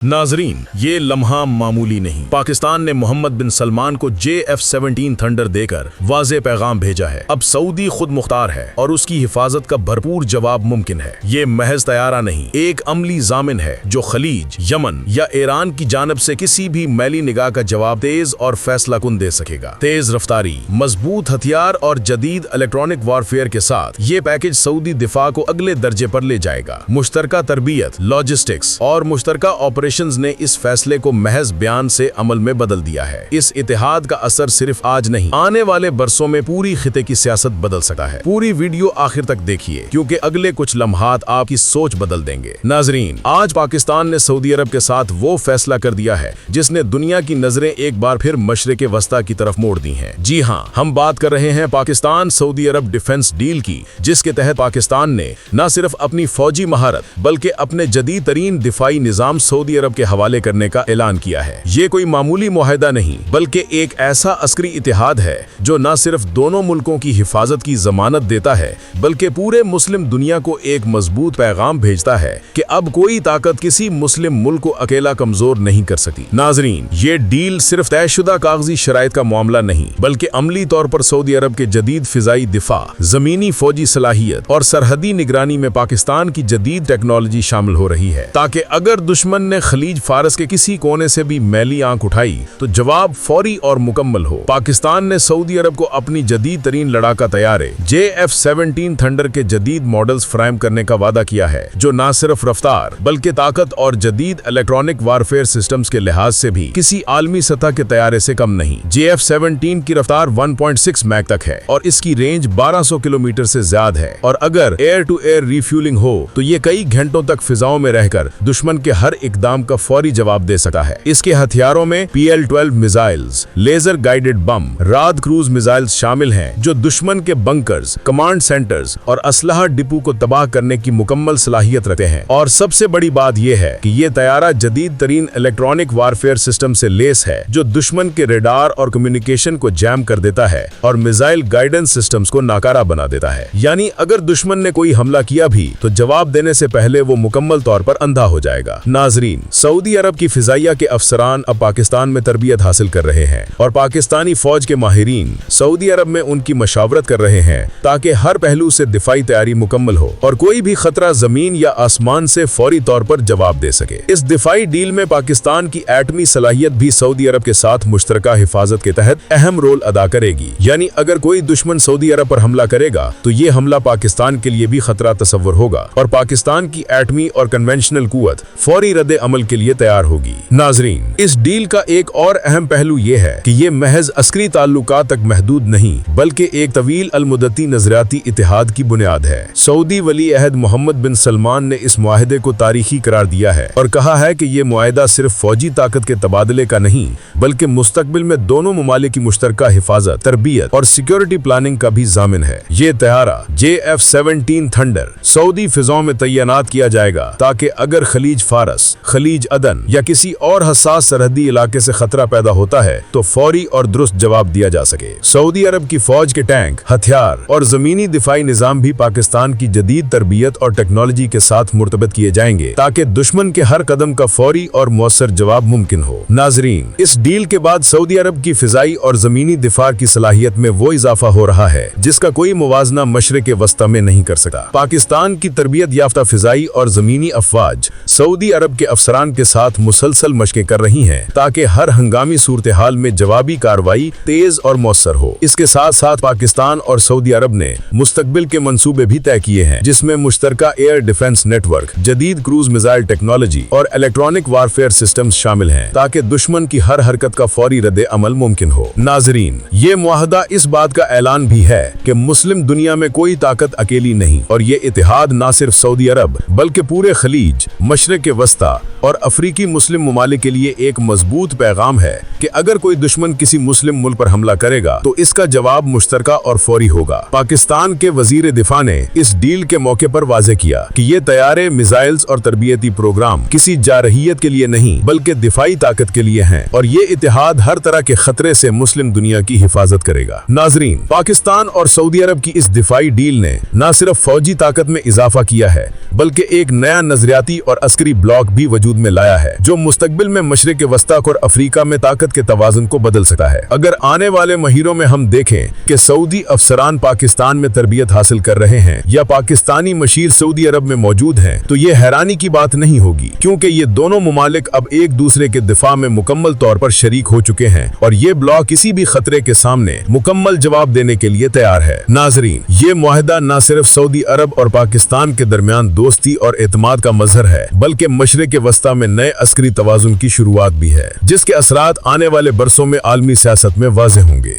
नाजरीन, ये लम्हा मामूली नहीं। पाकिस्तान ने मोहम्मद बिन सलमान को JF-17 थंडर देकर वाज़े पैगाम भेजा है। अब सऊदी खुद मुख्तार है और उसकी हिफाजत का भरपूर जवाब मुमकिन है। ये महज तैयारा नहीं, एक अमली जामिन है जो खलीज, यमन या ईरान की जानब से किसी भी मैली निगाह का जवाब तेज और फैसला कुन दे सकेगा। तेज रफ्तारी, मजबूत हथियार और जदीद इलेक्ट्रॉनिक वॉरफेयर के साथ ये पैकेज सऊदी दिफा को अगले दर्जे पर ले जाएगा। मुश्तरका तरबियत, लॉजिस्टिक्स और मुश्तरका ऑपरेशन ने इस फैसले को महज बयान से अमल में बदल दिया है। इस इत्तेहाद का असर सिर्फ आज नहीं, आने वाले बरसों में पूरी खिते की सियासत बदल सकता है। पूरी वीडियो आखिर तक देखिए क्योंकि अगले कुछ लम्हात आपकी सोच बदल देंगे। नाजरीन, आज पाकिस्तान ने सऊदी अरब के साथ वो फैसला कर दिया है जिसने दुनिया की नजरें एक बार फिर मशरिक़ वस्ता की तरफ मोड़ दी हैं। जी हाँ, हम बात कर रहे हैं पाकिस्तान सऊदी अरब डिफेंस डील की, जिसके तहत पाकिस्तान ने न सिर्फ अपनी फौजी महारत बल्कि अपने जदीद तरीन दिफाई निजाम सऊदी अरब के हवाले करने का ऐलान किया है। ये कोई मामूली मुआहदा नहीं बल्कि एक ऐसा अस्करी इत्तेहाद है जो न सिर्फ दोनों मुल्कों की हिफाजत की जमानत देता है बल्कि पूरे मुस्लिम दुनिया को एक मजबूत पैगाम भेजता है कि अब कोई ताकत किसी मुस्लिम मुल्क को अकेला कमजोर नहीं कर सकती। नाजरीन, ये डील सिर्फ तयशुदा कागजी शराइत का मामला नहीं बल्कि अमली तौर पर सऊदी अरब के जदीद फिजाई दिफा, जमीनी फौजी सलाहियत और सरहदी निगरानी में पाकिस्तान की जदीद टेक्नोलॉजी शामिल हो रही है, ताकि अगर दुश्मन ने खलीज फारस के किसी कोने से भी मैली आंख उठाई तो जवाब फौरी और मुकम्मल हो। पाकिस्तान ने सऊदी अरब को अपनी जदीद तरीन लड़ाका तैयारे JF-17 थंडर के जदीद मॉडल्स फराहम करने का वादा किया है, जो न सिर्फ रफ्तार बल्कि ताकत और जदीद इलेक्ट्रॉनिक वारफेयर सिस्टम्स के लिहाज से भी किसी आलमी सतह के तैयारे से कम नहीं। JF-17 की रफ्तार 1.6 मैक तक है और इसकी रेंज 1200 किलोमीटर से ज्यादा है, और अगर एयर टू एयर रिफ्यूलिंग हो तो ये कई घंटों तक फिजाओं में रहकर दुश्मन के हर इकदाम का फौरी जवाब दे सकता है। इसके हथियारों में PL-12 missiles, laser guided bomb, Raad cruise missiles शामिल हैं, जो दुश्मन के बंकर्स, कमांड सेंटर्स और असलहा डिपो को तबाह करने की मुकम्मल सलाहियत रखते हैं। और सबसे बड़ी बात यह है कि ये तैयारा जदीद तरीन इलेक्ट्रॉनिक वारफेयर सिस्टम से लेस है, जो दुश्मन के रेडार और कम्युनिकेशन को जैम कर देता है और मिसाइल गाइडेंस सिस्टम्स को नाकारा बना देता है। यानी अगर दुश्मन ने कोई हमला किया भी तो जवाब देने से पहले वो मुकम्मल तौर पर अंधा हो जाएगा। नाजरीन, सऊदी अरब की फिजाइया के अफसरान अब पाकिस्तान में तरबियत हासिल कर रहे हैं और पाकिस्तानी फौज के माहिरीन सऊदी अरब में उनकी मशावरत कर रहे हैं, ताकि हर पहलू से दिफाई तैयारी मुकम्मल हो और कोई भी खतरा जमीन या आसमान से फौरी तौर पर जवाब दे सके। इस दिफाई डील में पाकिस्तान की एटमी सलाहियत भी सऊदी अरब के साथ मुश्तरका हिफाजत के तहत अहम रोल अदा करेगी। यानी अगर कोई दुश्मन सऊदी अरब पर हमला करेगा तो ये हमला पाकिस्तान के लिए भी खतरा तस्वर होगा और पाकिस्तान की एटमी और कन्वेंशनल कुव्वत फौरी रद्द अमल के लिए तैयार होगी। नाजरीन, इस डील का एक और अहम पहलू ये है कि ये महज अस्करी ताल्लुकात तक महदूद नहीं बल्कि एक तवील अलमुद्दती नजरियाती इत्तेहाद की बुनियाद है। सऊदी वली अहद मोहम्मद बिन सलमान ने इस मुआहदे को तारीखी करार दिया है और कहा है कि ये मुआहदा सिर्फ फौजी ताकत के तबादले का नहीं बल्कि मुस्तकबिल में दोनों ममालिक की मुश्तरका हिफाजत, तरबियत और सिक्योरिटी प्लानिंग का भी जामिन है। ये तैयारा JF-17 थंडर सऊदी फिजाओं में तैनात किया जाएगा ताकि अगर खलीज फारस, खलीज अदन या किसी और हसास सरहदी इलाके से खतरा पैदा होता है तो फौरी और दुरुस्त जवाब दिया जा सके। सऊदी अरब की फौज के टैंक, हथियार और जमीनी दिफाई निजाम भी पाकिस्तान की जदीद तरबियत और टेक्नोलॉजी के साथ मुर्तबत किए जाएंगे, ताकि दुश्मन के हर कदम का फौरी और मौसर जवाब मुमकिन हो। नाजरीन, इस डील के बाद सऊदी अरब की फिजाई और जमीनी दिफा की सलाहियत में वो इजाफा हो रहा है जिसका कोई मुवाजना मशरिक़ वस्ता में नहीं कर सकता। पाकिस्तान की तरबियत याफ्ता फिजाई और जमीनी अफवाज सऊदी अरब के अफसरान के साथ मुसलसल मशकें कर रही हैं, ताकि हर हंगामी सूरत हाल में जवाबी कार्रवाई तेज और मौसर हो। इसके साथ साथ पाकिस्तान और सऊदी अरब ने मुस्तकबिल के मंसूबे भी तय किए हैं, जिसमें मुश्तरका एयर डिफेंस नेटवर्क, जदीद क्रूज मिसाइल टेक्नोलॉजी और इलेक्ट्रॉनिक वारफेयर सिस्टम्स शामिल हैं, ताकि दुश्मन की हर हरकत का फौरी रद्द अमल मुमकिन हो। नाजरीन, ये मुआहदा इस बात का ऐलान भी है कि मुस्लिम दुनिया में कोई ताकत अकेली नहीं और ये इत्तेहाद न सिर्फ सऊदी अरब बल्कि पूरे खलीज, मशरिक़ वस्ता और अफ्रीकी मुस्लिम ममालिक के लिए एक मजबूत पैगाम है कि अगर कोई दुश्मन किसी मुस्लिम मुल्क पर हमला करेगा तो इसका जवाब मुश्तरका और फौरी होगा। पाकिस्तान के वजीर दिफा ने इस डील के मौके पर वाज़ेह किया कि ये तैयारे, मिसाइल्स और तरबियती प्रोग्राम किसी जारहियत के लिए नहीं बल्कि दिफाई ताकत के लिए हैं और ये इत्तेहाद हर तरह के खतरे से मुस्लिम दुनिया की हिफाजत करेगा। नाजरीन, पाकिस्तान और सऊदी अरब की इस दिफाई डील ने न सिर्फ फौजी ताकत में इजाफा किया है बल्कि एक नया नजरियाती और अस्करी ब्लॉक भी वजूद वजूद में लाया है जो मुस्तकबिल में मशरिक वस्ता और अफ्रीका में ताकत के तवाज़ुन को बदल सकता है। अगर आने वाले महीनों में हम देखें कि सऊदी अफसरान पाकिस्तान में तरबियत हासिल कर रहे हैं या पाकिस्तानी मशीर सऊदी अरब में मौजूद हैं, तो ये हैरानी की बात नहीं होगी, क्योंकि ये दोनों मुमालिक अब एक दूसरे के दिफा में मुकम्मल तौर पर शरीक हो चुके हैं और ये ब्लॉक किसी भी खतरे के सामने मुकम्मल जवाब देने के लिए तैयार है। नाजरीन, ये मुआहदा न सिर्फ सऊदी अरब और पाकिस्तान के दरमियान दोस्ती और एतमाद का मजहर है, बल्कि मशरिक वस्ता में नए अस्करी तवाज़ुन की शुरुआत भी है, जिसके असरात आने वाले बरसों में आलमी सियासत में वाज़ेह होंगे।